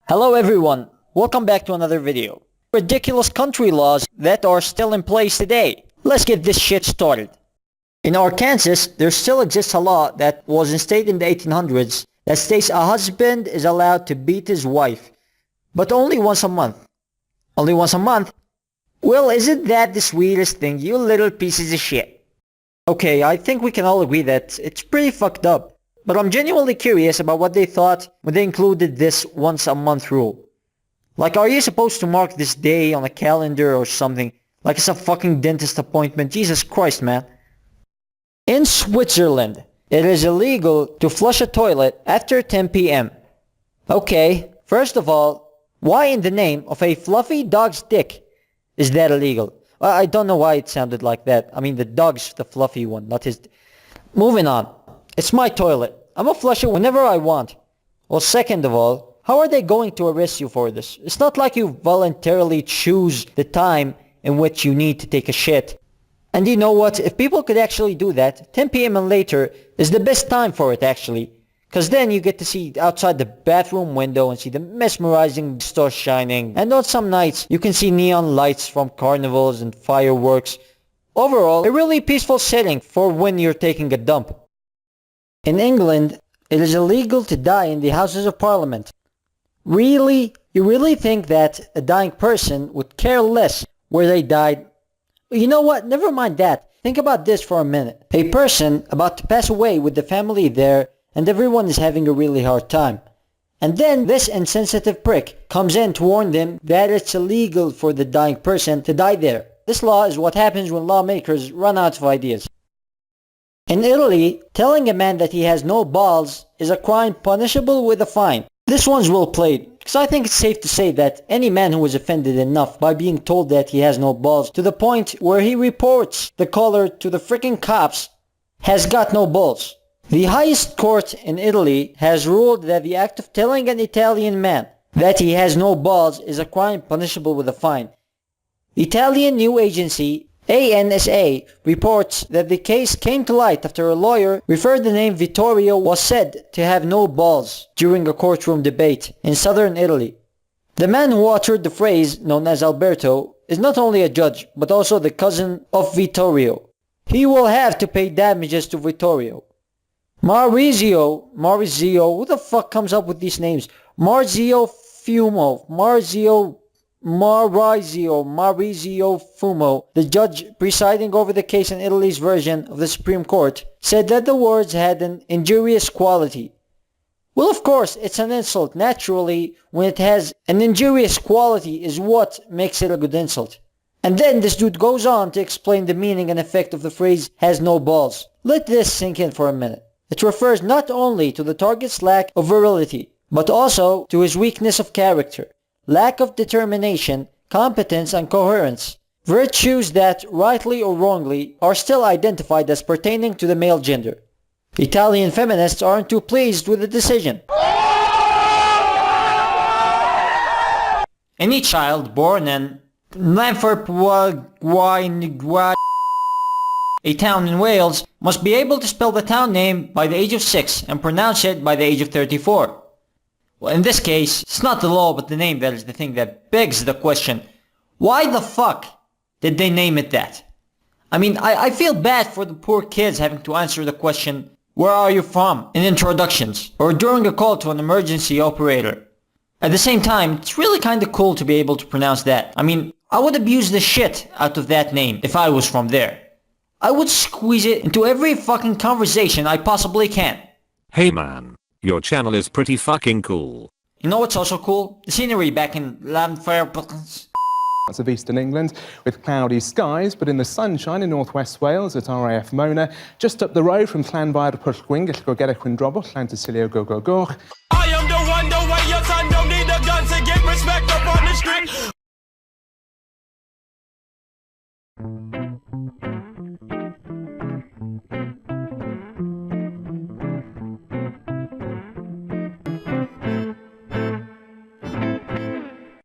Hello everyone, welcome back to another video. Ridiculous country laws that are still in place today. Let's get this shit started. In Arkansas, there still exists a law that was instated in the 1800s that states a husband is allowed to beat his wife, but only once a month. Only once a month? Well, isn't that the sweetest thing, you little pieces of shit? Okay, I think we can all agree that it's pretty fucked up. But I'm genuinely curious about what they thought when they included this once a month rule. Like, are you supposed to mark this day on a calendar or something? Like it's a fucking dentist appointment? Jesus Christ, man. In Switzerland, it is illegal to flush a toilet after 10 p.m. Okay, first of all, why in the name of a fluffy dog's dick is that illegal? I don't know why it sounded like that. I mean, the dog's the fluffy one, not his... Moving on. It's my toilet. I'm a flush it whenever I want. Well, second of all, how are they going to arrest you for this? It's not like you voluntarily choose the time in which you need to take a shit. And you know what? If people could actually do that, 10 p.m. and later is the best time for it actually. Because then you get to see outside the bathroom window and see the mesmerizing stars shining. And on some nights, you can see neon lights from carnivals and fireworks. Overall, a really peaceful setting for when you're taking a dump. In England, it is illegal to die in the Houses of Parliament. Really? You really think that a dying person would care less where they died? You know what? Never mind that. Think about this for a minute. A person about to pass away with the family there and everyone is having a really hard time. And then this insensitive prick comes in to warn them that it's illegal for the dying person to die there. This law is what happens when lawmakers run out of ideas. In Italy, telling a man that he has no balls is a crime punishable with a fine. This one's well played, because I think it's safe to say that any man who is offended enough by being told that he has no balls to the point where he reports the caller to the freaking cops has got no balls. The highest court in Italy has ruled that the act of telling an Italian man that he has no balls is a crime punishable with a fine. The Italian news agency ANSA reports that the case came to light after a lawyer referred the name Vittorio was said to have no balls during a courtroom debate in southern Italy. The man who uttered the phrase, known as Alberto, is not only a judge, but also the cousin of Vittorio. He will have to pay damages to Vittorio. Maurizio, who the fuck comes up with these names? Maurizio Fumo, the judge presiding over the case in Italy's version of the Supreme Court, said that the words had an injurious quality. Well, of course, it's an insult. Naturally, when it has an injurious quality is what makes it a good insult. And then this dude goes on to explain the meaning and effect of the phrase has no balls. Let this sink in for a minute. It refers not only to the target's lack of virility, but also to his weakness of character. Lack of determination, competence, and coherence. Virtues that, rightly or wrongly, are still identified as pertaining to the male gender. Italian feminists aren't too pleased with the decision. Any child born in a town in Wales, must be able to spell the town name by the age of 6 and pronounce it by the age of 34. Well, in this case, it's not the law but the name that is the thing that begs the question, why the fuck did they name it that? I mean, I feel bad for the poor kids having to answer the question, where are you from, in introductions, or during a call to an emergency operator. At the same time, it's really kinda cool to be able to pronounce that. I mean, I would abuse the shit out of that name if I was from there. I would squeeze it into every fucking conversation I possibly can. Hey man. Your channel is pretty fucking cool. You know what's also cool? The scenery back in Landfair. Parts of eastern England with cloudy skies, but in the sunshine in northwest Wales at RAF Mona, just up the road from Llanfair Pwllgwyngyll Gogerych Windrobwll, Llantysilio Gogogoch.